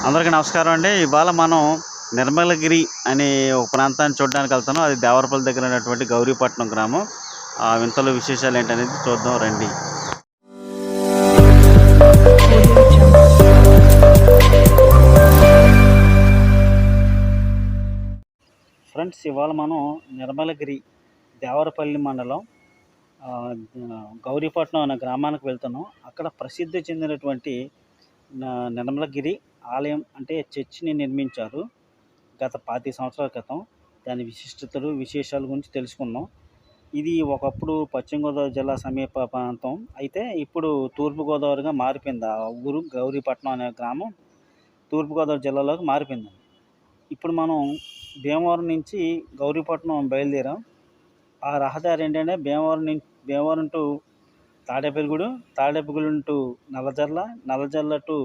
అందరికీ నమస్కారం అండి. ఇవాళ మనం నిర్మలగిరి అనే ఒక ప్రాంతాన్ని చూడడానికి వెళ్తున్నాం. అది దేవరపల్లి దగ్గర ఉన్నటువంటి గౌరీపట్నం గ్రామం. ఆ వింతలు విశేషాలు ఏంటనేది చూద్దాం రండి. ఫ్రెండ్స్, ఇవాళ మనం నిర్మలగిరి దేవరపల్లి మండలం గౌరీపట్నం అనే గ్రామానికి వెళ్తున్నాం. అక్కడ ప్రసిద్ధి చెందినటువంటి నిర్మలగిరి ఆలయం అంటే చర్చిని నిర్మించారు గత 25 సంవత్సరాల క్రితం. దాని విశిష్టతలు విశేషాల గురించి తెలుసుకుందాం. ఇది ఒకప్పుడు పశ్చిమ గోదావరి జిల్లా సమీప ప్రాంతం అయితే ఇప్పుడు తూర్పుగోదావరిగా మారిపోయింది. ఆ ఊరు గౌరీపట్నం అనే గ్రామం తూర్పుగోదావరి జిల్లాలోకి మారిపోయింది. ఇప్పుడు మనం భీమవరం నుంచి గౌరీపట్నం బయలుదేరాం. ఆ రహదారి ఏంటంటే Bhimavaram to Tadepalligudem to Nallajarla to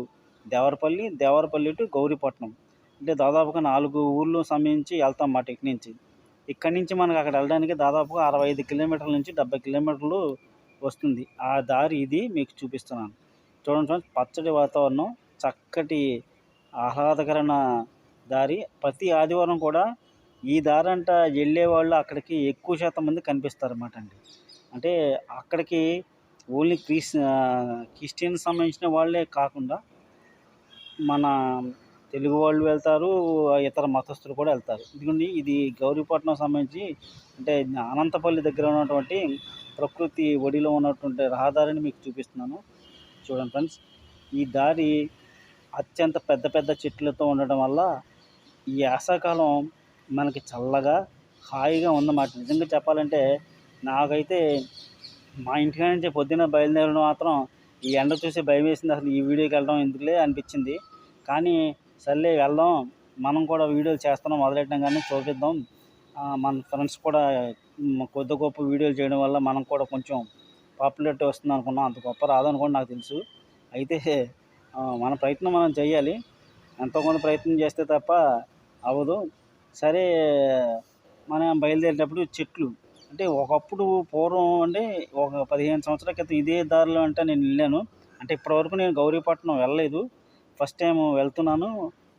Devarapalli to Gowripatnam. అంటే దాదాపుగా 4 ఊర్లు సమయించి వెళ్తాం అన్నమాట. ఇక్కడి నుంచి మనకు అక్కడ వెళ్ళడానికి దాదాపుగా 65 కిలోమీటర్ల నుంచి 70 కిలోమీటర్లు వస్తుంది. ఆ దారి ఇది మీకు చూపిస్తున్నాను. చూడండి ఫ్రెండ్స్, పచ్చడి వాతావరణం, చక్కటి ఆహ్లాదకరమైన దారి. ప్రతి ఆదివారం కూడా ఈ దారంట వెళ్ళేవాళ్ళు అక్కడికి ఎక్కువ శాతం మంది కనిపిస్తారు అన్నమాట అండి. అంటే అక్కడికి ఓన్లీ క్రిస్టియన్ సంబంధించిన వాళ్ళే కాకుండా మన తెలుగు వాళ్ళు వెళ్తారు, ఇతర మతస్థులు కూడా వెళ్తారు. ఇది గౌరీపట్నం సంబంధించి అంటే అనంతపల్లి దగ్గర ఉన్నటువంటి ప్రకృతి ఒడిలో ఉన్నటువంటి రహదారిని మీకు చూపిస్తున్నాను. చూడండి ఫ్రెండ్స్, ఈ దారి అత్యంత పెద్ద పెద్ద చెట్లతో ఉండడం వల్ల ఈ వేసవికాలం మనకి చల్లగా హాయిగా ఉందన్నమాట. నిజంగా చెప్పాలంటే నాకైతే మా ఇంటికాడ నుంచి పొద్దున్న బయలుదేరడం మాత్రం ఈ ఎండ చూసి భయం వేసింది. అసలు ఈ వీడియోకి వెళ్ళడం ఎందుకులే అనిపించింది. కానీ సర్లే వెళ్దాం, మనం కూడా వీడియోలు చేస్తున్నాం మొదలెట్టాం కానీ చూపిద్దాం. మన ఫ్రెండ్స్ కూడా కొద్ది గొప్ప వీడియోలు చేయడం వల్ల మనం కూడా కొంచెం పాపులారిటీ వస్తుంది అనుకున్నాం. అంత గొప్ప రాదనుకోండి నాకు తెలుసు. అయితే మన ప్రయత్నం మనం చేయాలి. ఎంతో కొంత ప్రయత్నం చేస్తే తప్ప అవ్వదు. సరే, మనం బయలుదేరేటప్పుడు చెట్లు అంటే ఒకప్పుడు పూర్వం అంటే ఒక 15 సంవత్సరాల క్రితం ఇదే దారిలో అంటే నేను వెళ్ళాను. అంటే ఇప్పటివరకు నేను గౌరీపట్నం వెళ్ళలేదు. ఫస్ట్ టైం వెళ్తున్నాను,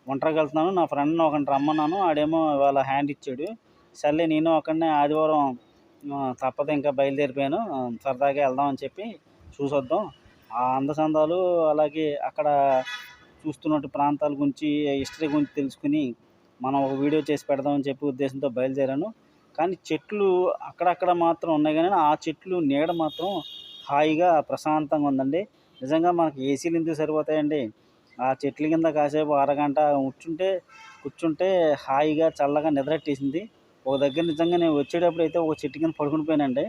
ఒంటరిగా వెళ్తున్నాను. నా ఫ్రెండ్ని ఒకరిని రమ్మన్నాను, ఆడేమో ఇవాళ హ్యాండ్ ఇచ్చాడు. సర్లే నేను అక్కడనే ఆదివారం తప్పదు ఇంకా బయలుదేరిపోయాను. సరదాగా వెళ్దామని చెప్పి చూసొద్దాం. ఆ అందచందాలు అలాగే అక్కడ చూస్తున్నట్టు ప్రాంతాల గురించి హిస్టరీ గురించి తెలుసుకుని మనం ఒక వీడియో చేసి పెడదామని చెప్పి ఉద్దేశంతో బయలుదేరాను. కానీ చెట్లు అక్కడక్కడ మాత్రం ఉన్నాయి, కానీ ఆ చెట్లు నీడ మాత్రం హాయిగా ప్రశాంతంగా ఉందండి. నిజంగా మనకి ఏసీలు ఎందుకు సరిపోతాయండి? ఆ చెట్ల కింద కాసేపు అరగంట కూర్చుంటే హాయిగా చల్లగా నిద్రట్టేసింది. ఒక దగ్గర నిజంగా నేను వచ్చేటప్పుడు అయితే ఒక చెట్టు కింద పడుకుని పోయానండి.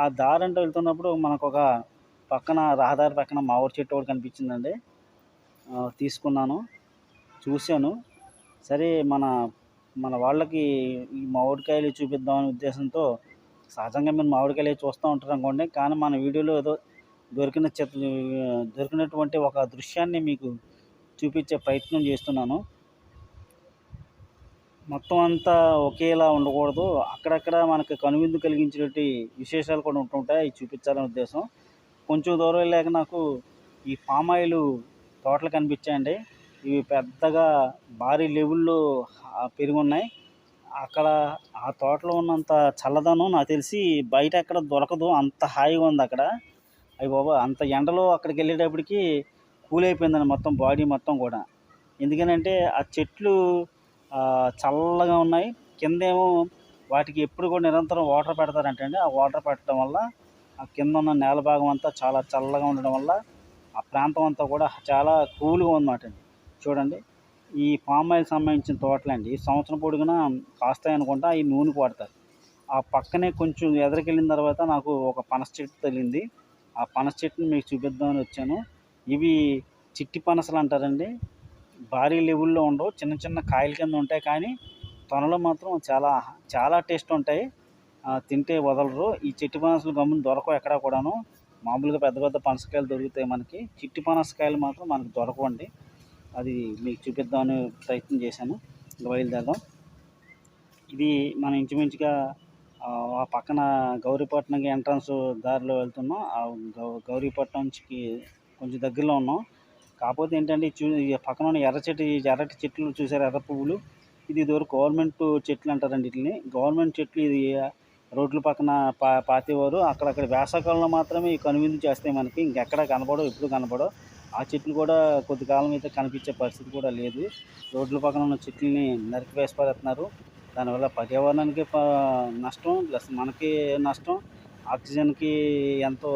ఆ దారంటూ వెళ్తున్నప్పుడు మనకు ఒక పక్కన రహదారి పక్కన మామిడి చెట్టు ఒకటి కనిపించిందండి. తీసుకున్నాను, చూశాను. సరే, మన వాళ్ళకి ఈ మామిడికాయలు చూపిద్దామనే ఉద్దేశంతో సహజంగా మీరు మామిడికాయలు చూస్తూ ఉంటారు అనుకోండి. కానీ మన వీడియోలో ఏదో దొరికినటువంటి ఒక దృశ్యాన్ని మీకు చూపించే ప్రయత్నం చేస్తున్నాను. మొత్తం అంతా ఒకేలా ఉండకూడదు, అక్కడక్కడ మనకు కనువిందు కలిగించేటువంటి విశేషాలు కూడా ఉంటుంటాయి. అవి చూపించాలనే ఉద్దేశం. కొంచెం దూరం వెళ్ళాక నాకు ఈ పామ్ ఆయిల్ తోటలు కనిపించాయండి. ఇవి పెద్దగా భారీ లెవెల్లో పెరిగి ఉన్నాయి. అక్కడ ఆ తోటలో ఉన్నంత చల్లదనం నాకు తెలిసి బయట ఎక్కడ దొరకదు. అంత హాయిగా ఉంది అక్కడ. అయ్య బాబోయ్, అంత ఎండలో అక్కడికి వెళ్ళేటప్పటికి కూల్ అయిపోయిందండి మొత్తం బాడీ మొత్తం కూడా. ఎందుకనంటే ఆ చెట్లు చల్లగా ఉన్నాయి. కిందేమో వాటికి ఎప్పుడు కూడా నిరంతరం వాటర్ పెడతారంటండి. ఆ వాటర్ పెట్టడం వల్ల ఆ కింద ఉన్న నేల భాగం అంతా చాలా చల్లగా ఉండడం వల్ల ఆ ప్రాంతం అంతా కూడా చాలా కూల్గా ఉందన్నమాట అండి. చూడండి, ఈ పామ్ ఆయిల్ సంబంధించిన తోటలండి. ఈ సంవత్సరం పొడుగునా కాస్తాయి అనుకుంటా. ఈ నూనెకి వాడతారు. ఆ పక్కనే కొంచెం ఎదరికెళ్ళిన తర్వాత నాకు ఒక పనస చెట్టు తగిలింది. ఆ పనస చెట్టుని మీకు చూపిద్దామని వచ్చాను. ఇవి చిట్టి పనసలు అంటారండి. భారీ లెవెల్లో ఉండవు, చిన్న చిన్న కాయల కింద ఉంటాయి. కానీ తొనలో మాత్రం చాలా చాలా టేస్ట్ ఉంటాయి. తింటే వదలరు. ఈ చిట్టి పనసలు గమ్మున దొరకవు ఎక్కడ కూడాను. మామూలుగా పెద్ద పెద్ద పనసకాయలు దొరుకుతాయి మనకి, చిట్టి పనసకాయలు మాత్రం మనకు దొరకవండి. అది మీకు చూపిద్దామని ప్రయత్నం చేశాను. ఇంకా బయలుదేరదాం. ఇది మన ఇంచుమించుగా ఆ పక్కన గౌరీపట్నంకి ఎంట్రన్స్ దారిలో వెళ్తున్నాం. ఆ గౌరీపట్నం నుంచి కొంచెం దగ్గరలో ఉన్నాం. కాకపోతే ఏంటంటే ఈ పక్కన ఉన్న ఎర్రటి చెట్లు చూసారు, ఎర్ర పువ్వులు. ఇది ఇదివరకు గవర్నమెంట్ చెట్లు అంటారండి వీటిని. గవర్నమెంట్ చెట్లు ఇది రోడ్ల పక్కన పాతేవారు. అక్కడక్కడ వేసవికాలంలో మాత్రమే ఇవి కనువిందు చేస్తాయి మనకి. ఇంకెక్కడ కనపడవు, ఎప్పుడు కనపడవు. ఆ చెట్లు కూడా కొద్ది కాలం అయితే కనిపించే పరిస్థితి కూడా లేదు. రోడ్ల పక్కన ఉన్న చెట్లని నరికివేసి పారేస్తున్నారు. దానివల్ల పర్యావరణానికి నష్టం, ప్లస్ మనకి నష్టం. ఆక్సిజన్‌కి ఎంతో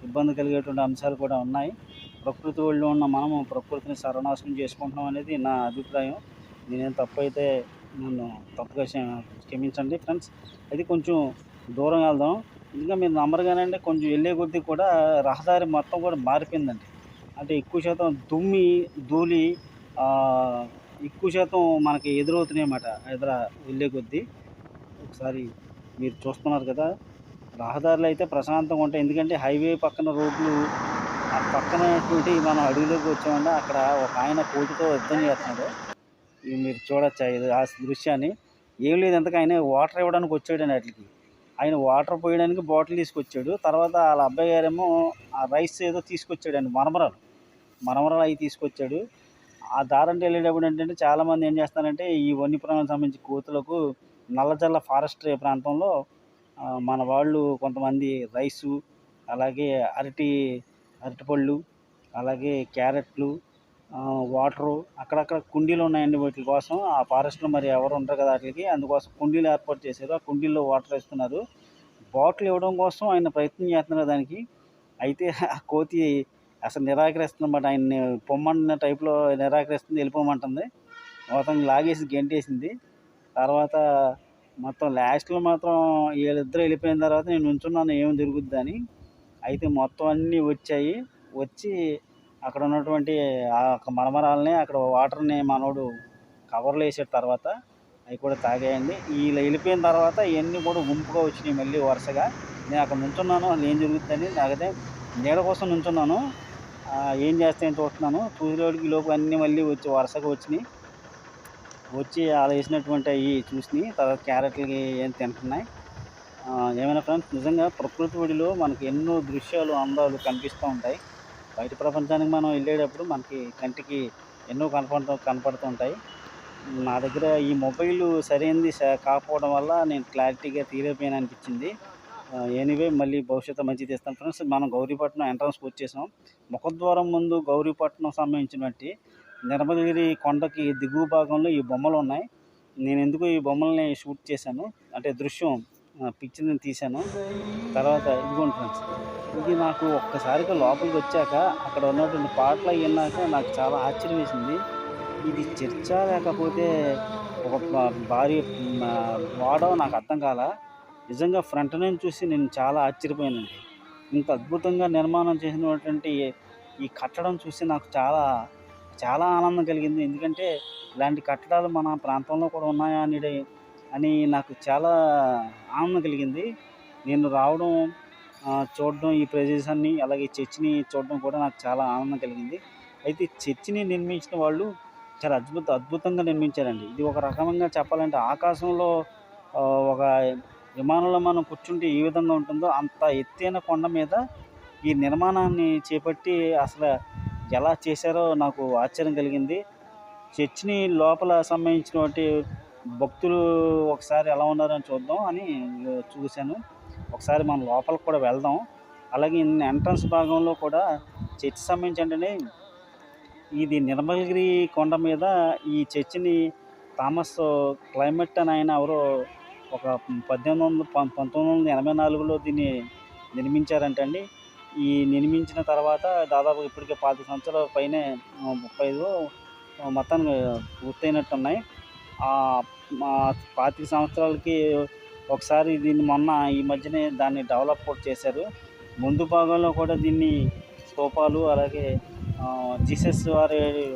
ఇబ్బంది కలిగేటువంటి అంశాలు కూడా ఉన్నాయి. ప్రకృతి ఒడిలో ఉన్న మనము ప్రకృతిని సర్వనాశనం చేసుకుంటున్నాం అనేది నా అభిప్రాయం. నేనేం తప్పైతే నన్ను తప్పుగా క్షమించండి ఫ్రెండ్స్. అయితే కొంచెం దూరం వెళ్దాం. ఇంకా మీరు నమ్మరు కానండి, కొంచెం వెళ్ళే కొద్దీ కూడా రహదారి మొత్తం కూడా మారిపోయిందండి. అంటే ఎక్కువ శాతం ధూళి ఎక్కువ శాతం మనకి ఎదురవుతున్నాయన్నమాట వెళ్ళే కొద్దీ. ఒకసారి మీరు చూస్తున్నారు కదా, రహదారులు అయితే ప్రశాంతంగా ఉంటాయి. ఎందుకంటే హైవే పక్కన రోడ్లు, ఆ పక్కనటువంటి మనం అడవిలోకి వచ్చామంటే అక్కడ ఒక ఆయన కోతితో యుద్ధం చేస్తున్నాడు. ఇవి మీరు చూడొచ్చు ఆ దృశ్యాన్ని. ఏం లేదు, ఎంతకు ఆయన వాటర్ ఇవ్వడానికి వచ్చాడండి వాటికి. ఆయన వాటర్ పోయడానికి బాటిల్ తీసుకొచ్చాడు. తర్వాత వాళ్ళ అబ్బాయి గారేమో ఆ రైస్ ఏదో తీసుకొచ్చాడండి, మరమరాలు అవి తీసుకొచ్చాడు. ఆ దారంటే వెళ్ళేటప్పుడు ఏంటంటే చాలామంది ఏం చేస్తారంటే ఈ వన్యప్రాణులకు సంబంధించి కోతులకు నల్లజల్ల ఫారెస్ట్ ప్రాంతంలో మన వాళ్ళు కొంతమంది రైసు, అలాగే అరటిపళ్ళు, అలాగే క్యారెట్లు, వాటరు అక్కడక్కడ కుండీలు ఉన్నాయండి వీటి కోసం. ఆ ఫారెస్ట్లో మరి ఎవరు ఉంటారు కదా వాటికి, అందుకోసం కుండీలు ఏర్పాటు చేశారు. ఆ కుండీల్లో వాటర్ వేస్తున్నారు. బాటిల్ ఇవ్వడం కోసం ఆయన ప్రయత్నం చేస్తున్నారు దానికి. అయితే ఆ కోతి అసలు నిరాకరిస్తుందన్నమాట. ఆయన్ని పొమ్మన్న టైప్లో నిరాకరిస్తుంది, వెళ్ళిపోమంటుంది. మొత్తం లాగేసి గెంటేసింది. తర్వాత మొత్తం లాస్ట్లో మాత్రం వీళ్ళిద్దరూ వెళ్ళిపోయిన తర్వాత నేను నుంచున్నాను ఏమి జరుగుద్దని. అయితే మొత్తం అన్నీ వచ్చి అక్కడ ఉన్నటువంటి ఆ మరమరాలని, అక్కడ వాటర్ని మనోడు కవర్లో వేసాడు. తర్వాత అవి కూడా తాగాయండి. వీళ్ళు వెళ్ళిపోయిన తర్వాత ఇవన్నీ కూడా గుంపుగా వచ్చినాయి మళ్ళీ వరుసగా. నేను అక్కడ నుంచున్నాను, అసలు ఏం జరుగుతుందని. నాకైతే నీడ కోసం నుంచున్నాను, ఏం చేస్తాయని చూస్తున్నాను. చూసేవాడికి లోపు అన్నీ మళ్ళీ వరుసగా వచ్చి అలా వేసినటువంటి అవి చూసినాయి. తర్వాత క్యారెట్లకి ఏం తింటున్నాయి. ఏమైనా ఫ్రెండ్స్, నిజంగా ప్రకృతి ఒడిలో మనకి ఎన్నో దృశ్యాలు, అందాలు కనిపిస్తూ ఉంటాయి. బయట ప్రపంచానికి మనం వెళ్ళేటప్పుడు మనకి కంటికి ఎన్నో కనపడుతూ ఉంటాయి. నా దగ్గర ఈ మొబైల్ సరైనది కాకపోవడం వల్ల నేను క్లారిటీగా తీయలేకపోయాను అనిపించింది. ఎనీవే మళ్ళీ భవిష్యత్తు మంచిగా తీస్తాను ఫ్రెండ్స్. మనం గౌరీపట్నం ఎంట్రన్స్కి వచ్చేసాం. ముఖద్వారం ముందు గౌరీపట్నం సంబంధించినటువంటి నిర్మలగిరి కొండకి దిగువ భాగంలో ఈ బొమ్మలు ఉన్నాయి. నేను ఎందుకు ఈ బొమ్మల్ని షూట్ చేశాను అంటే దృశ్యం పిక్చర్ని తీశాను. తర్వాత ఇదిగోండి ఫ్రెండ్స్, ఇది నాకు ఒక్కసారిగా లోపలికి వచ్చాక అక్కడ ఉన్నటువంటి పాటలు విన్నాక నాకు చాలా ఆశ్చర్యం వేసింది. ఇది చర్చా లేకపోతే ఒక భారీ వాడో నాకు అర్థం కాల. నిజంగా ఫ్రంట్ నుంచి చూసి నేను చాలా ఆశ్చర్యపోయానండి. ఇంత అద్భుతంగా నిర్మాణం చేసినటువంటి ఈ కట్టడం చూసి నాకు చాలా చాలా ఆనందం కలిగింది. ఎందుకంటే ఇలాంటి కట్టడాలు మన ప్రాంతంలో కూడా ఉన్నాయా అని నాకు చాలా ఆనందం కలిగింది. నేను రావడం, చూడడం ఈ ప్రదేశాన్ని, అలాగే చర్చిని చూడడం కూడా నాకు చాలా ఆనందం కలిగింది. అయితే చర్చిని నిర్మించిన వాళ్ళు చాలా అద్భుతంగా నిర్మించారండి. ఇది ఒక రకంగా చెప్పాలంటే ఆకాశంలో ఒక విమానంలో మనం కూర్చుంటే ఏ విధంగా ఉంటుందో అంత ఎత్తైన కొండ మీద ఈ నిర్మాణాన్ని చేపట్టి అసలు ఎలా చేశారో నాకు ఆశ్చర్యం కలిగింది. చర్చిని లోపల సంబంధించినటువంటి భక్తులు ఒకసారి ఎలా ఉన్నారని చూద్దాం అని చూశాను. ఒకసారి మనం లోపలికి కూడా వెళ్దాం. అలాగే ఎంట్రన్స్ భాగంలో కూడా చర్చి సంబంధించి ఇది నిర్మలగిరి కొండ మీద ఈ చర్చిని థామస్ క్లైమెట్ అని ఆయన ఎవరో ఒక 1984లో దీన్ని నిర్మించారంటండి. ఈ నిర్మించిన తర్వాత దాదాపు ఇప్పటికే 25 సంవత్సరాల పైనే, 35 మొత్తానికి పూర్తయినట్టున్నాయి. 25 సంవత్సరాలకి ఒకసారి దీన్ని ఈ మధ్యనే దాన్ని డెవలప్ కూడా చేశారు. ముందు భాగంలో కూడా దీన్ని స్తూపాలు, అలాగే జీసస్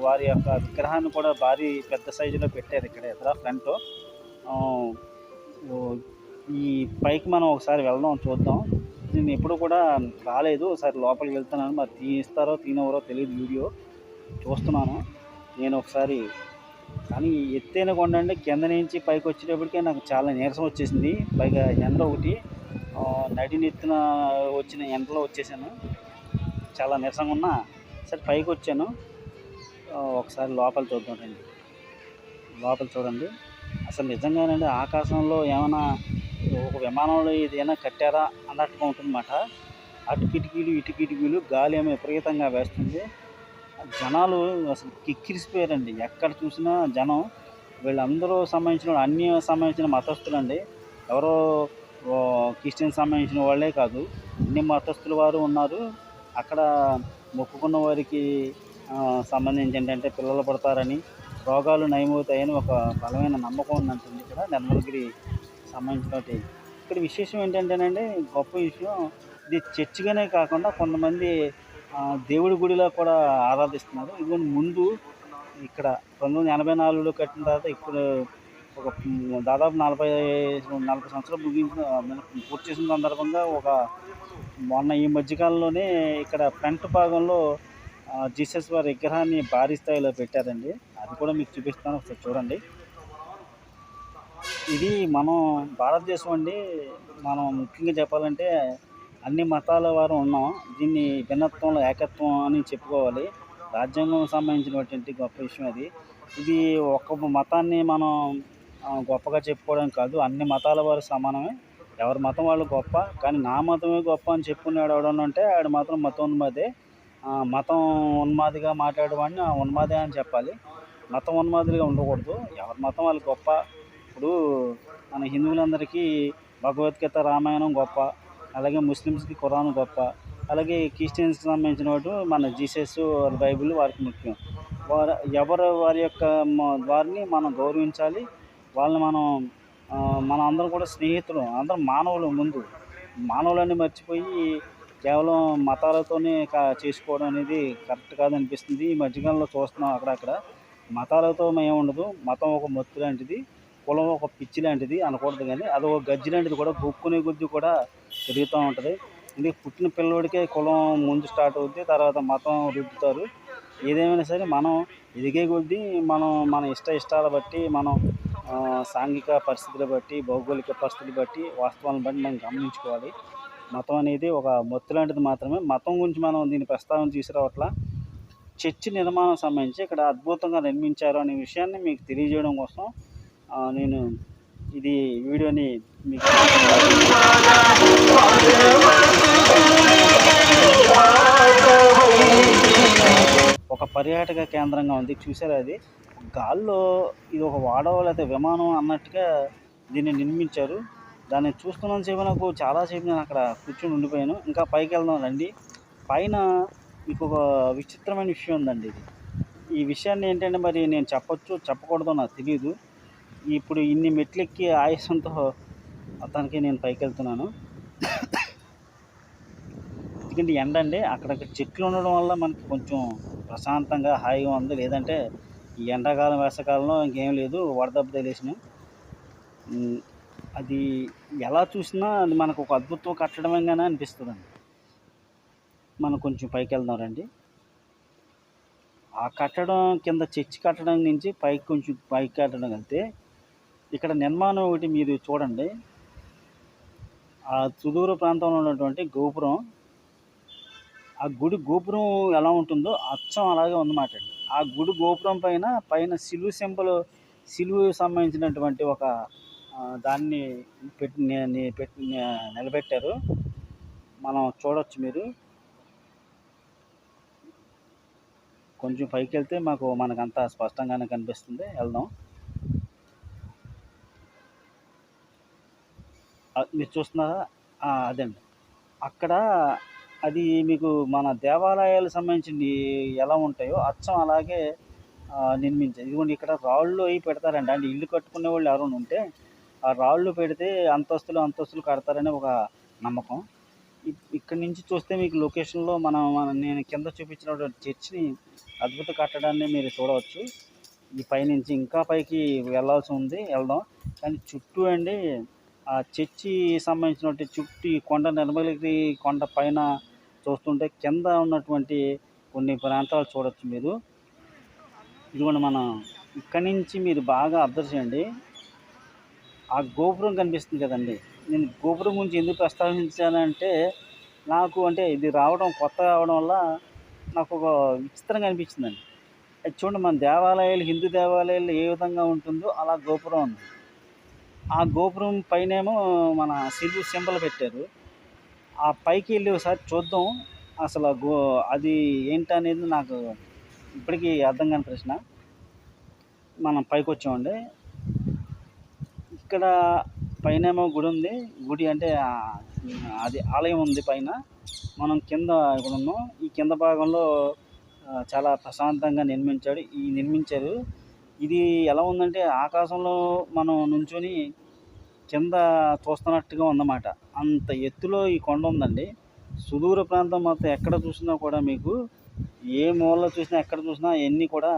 వారి యొక్క విగ్రహాన్ని కూడా భారీ పెద్ద సైజులో పెట్టారు ఇక్కడ ఎదుర ఫ్రంట్. ఈ పైకి మనం ఒకసారి వెళ్దాం, చూద్దాం. నేను ఎప్పుడు కూడా రాలేదు, ఒకసారి లోపలికి వెళ్తున్నాను. మరి తీస్తారో తీనవరో తెలియదు, వీడియో చూస్తున్నాను నేను ఒకసారి. కానీ ఎత్తైన కొండ అంటే కింద నుంచి పైకి వచ్చేటప్పటికే నాకు చాలా నీరసం వచ్చేసింది. పైగా ఎండ ఒకటి, నడినెత్తున వచ్చిన ఎండలో వచ్చేసాను. చాలా నీరసంగా ఉన్నా సరే పైకి వచ్చాను. ఒకసారి లోపల చూద్దాం రండి. లోపల చూడండి. అసలు నిజంగానండి ఆకాశంలో ఏమైనా ఒక విమానంలో ఏదైనా కట్టారా అన్నట్టుగా ఉంటుందన్నమాట. అటు కిటికీలు, ఇటు కిటికీలు, గాలి ఏమో విపరీతంగా వేస్తుంది. జనాలు అసలు కిక్కిరిసిపోయారండి. ఎక్కడ చూసినా జనం. వీళ్ళందరూ సంబంధించిన మతస్థులండి. ఎవరో క్రిస్టియన్ సంబంధించిన వాళ్ళే కాదు. అన్ని మతస్థుల వారు ఉన్నారు. అక్కడ మొక్కుకున్న వారికి సంబంధించి ఏంటంటే పిల్లలు పుడతారని, రోగాలు నయమవుతాయని ఒక బలమైన నమ్మకం ఉందంటుంది ఇక్కడ నిర్మలగిరి సంబంధించినటువంటి. ఇక్కడ విశేషం ఏంటంటేనండి, గొప్ప విషయం, ఇది చర్చిగానే కాకుండా కొంతమంది దేవుడి గుడిలో కూడా ఆరాధిస్తున్నారు. ఇదిగోండి ముందు ఇక్కడ 1984లో కట్టిన తర్వాత ఇప్పుడు ఒక దాదాపు 40 సంవత్సరాలు పూర్తి చేసిన సందర్భంగా మొన్న ఈ మధ్యకాలంలోనే ఇక్కడ ఫ్రంట్ భాగంలో జీసస్ వారి విగ్రహాన్ని భారీ స్థాయిలో పెట్టారండి. అది కూడా మీకు చూపిస్తాను, ఒకసారి చూడండి. ఇది మనం భారతదేశం అండి. మనం ముఖ్యంగా చెప్పాలంటే అన్ని మతాల వారు ఉన్నాం. దీన్ని భిన్నత్వంలో ఏకత్వం అని చెప్పుకోవాలి. రాజ్యాంగం సంబంధించినటువంటి గొప్ప విషయం అది. ఇది ఒక్క మతాన్ని మనం గొప్పగా చెప్పుకోవడం కాదు, అన్ని మతాల వారు సమానమే. ఎవరి మతం వాళ్ళు గొప్ప. కానీ నా మతమే గొప్ప అని చెప్పుకునేవాడు ఎవడన్నా ఉంటే ఆడు మాత్రం మతోన్మాదే. మతం ఉన్మాదిగా మాట్లాడేవాడిని ఉన్మాదే అని చెప్పాలి. మతం ఉన్మాదులుగా ఉండకూడదు. ఎవరి మతం వాళ్ళు గొప్ప. ఇప్పుడు మన హిందువులందరికీ భగవద్గీత, రామాయణం గొప్ప. అలాగే ముస్లిమ్స్కి ఖురాన్ గొప్ప. అలాగే క్రిస్టియన్స్కి సంబంధించిన వాడు మన జీసస్, బైబిల్ వారికి ముఖ్యం. వారి యొక్క వారిని మనం గౌరవించాలి. వాళ్ళని మనం అందరం కూడా స్నేహితులు, అందరం మానవులు. ముందు మానవులన్నీ మర్చిపోయి కేవలం మతాలతోనే చేసుకోవడం అనేది కరెక్ట్ కాదనిపిస్తుంది. ఈ మధ్యకాలంలో చూస్తున్నాం అక్కడక్కడ. మతాలతో ఏముండదు. మతం ఒక మొత్తు లాంటిది, కులం ఒక పిచ్చి లాంటిది అనకూడదు. కానీ అది ఒక గజ్జి లాంటిది కూడా, గొక్కునే కొద్దీ కూడా పెరుగుతూ ఉంటుంది. ఇది పుట్టిన పిల్లోడికే కులం ముందు స్టార్ట్ అవుద్ది, తర్వాత మతం రుద్దుతారు. ఏదేమైనా సరే మనం ఎదిగే కొద్దీ మన ఇష్టాల బట్టి, మనం సాంఘిక పరిస్థితులు బట్టి, భౌగోళిక పరిస్థితులు బట్టి, వాస్తవాలను బట్టి మనం గమనించుకోవాలి. మతం అనేది ఒక మొత్తు లాంటిది మాత్రమే. మతం గురించి మనం దీని ప్రస్తావన తీసుకురావట్లా. చర్చి నిర్మాణం సంబంధించి ఇక్కడ అద్భుతంగా నిర్మించారు అనే విషయాన్ని మీకు తెలియజేయడం కోసం నేను ఇది వీడియోని మీకు ఒక పర్యాటక కేంద్రంగా ఉంది. చూసారా, అది గాల్లో ఇది ఒక వాడవ లేదా విమానం అన్నట్టుగా దీన్ని నిర్మించారు. దాన్ని చూస్తున్నంతసేపు నాకు చాలాసేపు నేను అక్కడ కూర్చొని ఉండిపోయాను. ఇంకా పైకి వెళ్దాం రండి. పైన మీకు ఒక విచిత్రమైన విషయం ఉందండి. ఈ విషయాన్ని ఏంటంటే మరి నేను చెప్పొచ్చు చెప్పకూడదో నాకు తెలియదు. ఇప్పుడు ఇన్ని మెట్లెక్కి ఆయాసంతో అతనికి నేను పైకి వెళ్తున్నాను. ఎందుకంటే ఎండ అండి, అక్కడక్కడ చెట్లు ఉండడం వల్ల మనకి కొంచెం ప్రశాంతంగా హాయిగా ఉంది. లేదంటే ఈ ఎండాకాలం, వేసవకాలంలో ఇంకేం లేదు, వడదెబ్బ తగిలేసిన. అది ఎలా చూసినా అది మనకు ఒక అద్భుతం కట్టడమేగానే అనిపిస్తుందండి. మనం కొంచెం పైకి వెళ్దాం రండి. ఆ కట్టడం కింద చర్చి కట్టడం నుంచి కొంచెం పైకి కట్టడం వెళ్తే ఇక్కడ నిర్మాణం ఒకటి మీరు చూడండి. ఆ సుదూర ప్రాంతంలో ఉన్నటువంటి గోపురం, ఆ గుడి గోపురం ఎలా ఉంటుందో అచ్చం అలాగే ఉందన్నమాట అండి. ఆ గుడి గోపురం పైన సిలువ సంబంధించినటువంటి ఒక దాన్ని నిలబెట్టారు. మనం చూడవచ్చు. మీరు కొంచెం పైకి వెళ్తే మనకంతా స్పష్టంగానే కనిపిస్తుంది. వెళ్దాం. మీరు చూస్తున్నారా, అదండి అక్కడ. అది మీకు మన దేవాలయాలకు సంబంధించింది ఎలా ఉంటాయో అచ్చం అలాగే నిర్మించారు. ఇదిగోండి ఇక్కడ రాళ్ళు అవి పెడతారండి. అంటే ఇల్లు కట్టుకునే వాళ్ళు ఎవరైనా ఉంటే ఆ రాళ్ళు పెడితే అంతస్తులు కడతారని ఒక నమ్మకం. ఇక్కడి నుంచి చూస్తే మీకు లొకేషన్లో నేను కింద చూపించినటువంటి చర్చిని, అద్భుత కట్టడాన్ని మీరు చూడవచ్చు. ఈ పైనుంచి ఇంకా పైకి వెళ్ళాల్సి ఉంది, వెళ్దాం. కానీ చుట్టూ అండి ఆ చర్చి సంబంధించినటువంటి చుట్టూ కొండ, నిర్మలగిరి కొండ పైన చూస్తుంటే కింద ఉన్నటువంటి కొన్ని ప్రాంతాలు చూడవచ్చు మీరు. ఇదిగోండి, మనం ఇక్కడి నుంచి మీరు బాగా అబ్జర్వ్ చేయండి. ఆ గోపురం కనిపిస్తుంది కదండి. నేను గోపురం గురించి ఎందుకు ప్రస్తావించానంటే, నాకు ఇది కొత్త రావడం వల్ల నాకు ఒక విచిత్రంగా అనిపించిందండి. అది చూడండి, మన దేవాలయాలు, హిందూ దేవాలయాల్లో ఏ విధంగా ఉంటుందో అలా గోపురం ఉంది. ఆ గోపురం పైనేమో మన సిలువ సింబల్ పెట్టారు. ఆ పైకి వెళ్ళి ఒకసారి చూద్దాం. అసలు అది ఏంటనేది నాకు ఇప్పటికీ అర్థం కాని ప్రశ్న. మనం పైకొచ్చామండి. ఇక్కడ పైనేమో గుడి ఉంది. గుడి అంటే అది ఆలయం ఉంది పైన. మనం కింద ఇక్కడ ఉన్నాం. ఈ కింద భాగంలో చాలా ప్రశాంతంగా నిర్మించారు. ఇది ఎలా ఉందంటే ఆకాశంలో మనం నుంచొని కింద చూస్తున్నట్టుగా ఉందన్నమాట. అంత ఎత్తులో ఈ కొండ ఉందండి. సుదూర ప్రాంతం మొత్తం ఎక్కడ చూసినా కూడా మీకు ఏ మూలలో చూసినా ఎక్కడ చూసినా ఇవన్నీ కూడా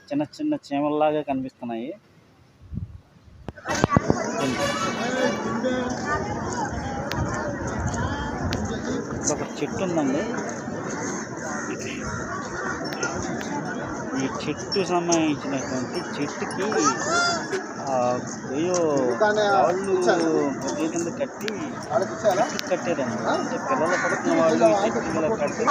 చిన్న చిన్న చీమల్లాగా కనిపిస్తున్నాయి. ఒక చెట్టు ఉందండి. ఈ చెట్టు సంబంధించినటువంటి చెట్టుకి ఏయో వాళ్ళు బొగ్గుల కింద కట్టి కట్టారండి. అంటే పిల్లలు పడుతున్న వాళ్ళు ఈ చెట్టు కింద కట్టి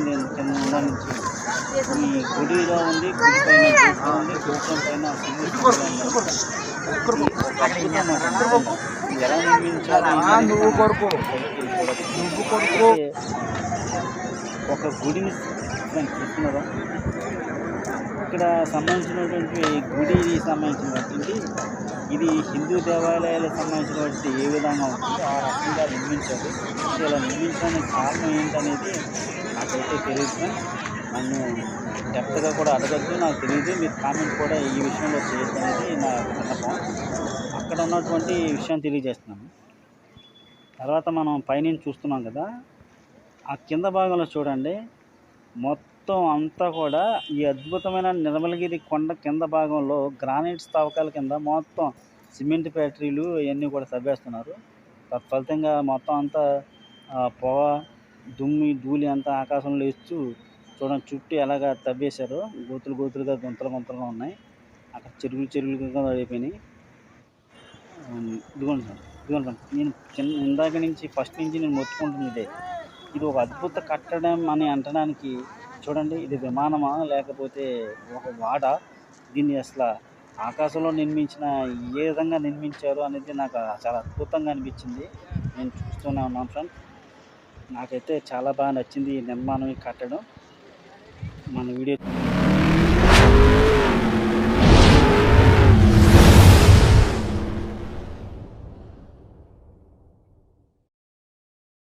నేను కింద నుంచి ఈ గుడిలో ఉంది. గుడి పైన గోపురం పైన ఎలా నిర్మించారు ఒక గుడిని చూస్తున్నారా? ఇక్కడ సంబంధించినటువంటి గుడికి సంబంధించినటువంటి ఇది హిందూ దేవాలయాలకు సంబంధించినటువంటి ఏ విధంగా ఉంటుందో ఆ రకంగా నిర్మించారు. ఇలా నిర్మించడానికి కారణం ఏంటనేది నాకైతే తెలియదు. నన్ను డెప్త్గా కూడా అడగద్దు, నాకు తెలియదు. మీరు కామెంట్ కూడా ఈ విషయంలో చేయొద్దు అనేది నా విన్నపం. అక్కడ ఉన్నటువంటి విషయం తెలియజేస్తున్నాను. తర్వాత మనం పైనుంచి చూస్తున్నాం కదా, ఆ కింద భాగంలో చూడండి, మొత్తం అంతా కూడా ఈ అద్భుతమైన నిర్మలగిరి కొండ కింద భాగంలో గ్రానైట్ స్తవకాల కింద మొత్తం సిమెంట్ ఫ్యాక్టరీలు ఇవన్నీ కూడా తవ్వేస్తున్నారు. తత్ఫలితంగా మొత్తం అంతా పొగ, ధూళి అంతా ఆకాశంలో వేస్తూ చూడండి చుట్టూ ఎలాగా తవ్వేశారో. గోతులుగా గుంతలుగా ఉన్నాయి. అక్కడ చెరువులుగా అయిపోయినాయి. ఇదిగోండి సార్, నేను ఇందాక నుంచి ఫస్ట్ నుంచి నేను మొత్తుకుంటుంది ఇదే. ఇది ఒక అద్భుత కట్టడం అని అనడానికి చూడండి, ఇది విమానమా లేకపోతే ఒక వాడ? దీన్ని అసలు ఆకాశంలో ఏ విధంగా నిర్మించారు అనేది నాకు చాలా అద్భుతంగా అనిపించింది. నేను చూస్తూనే ఉన్నాను ఫ్రెండ్స్. నాకైతే చాలా బాగా నచ్చింది ఈ నిర్మాణం, ఈ కట్టడం. మన వీడియో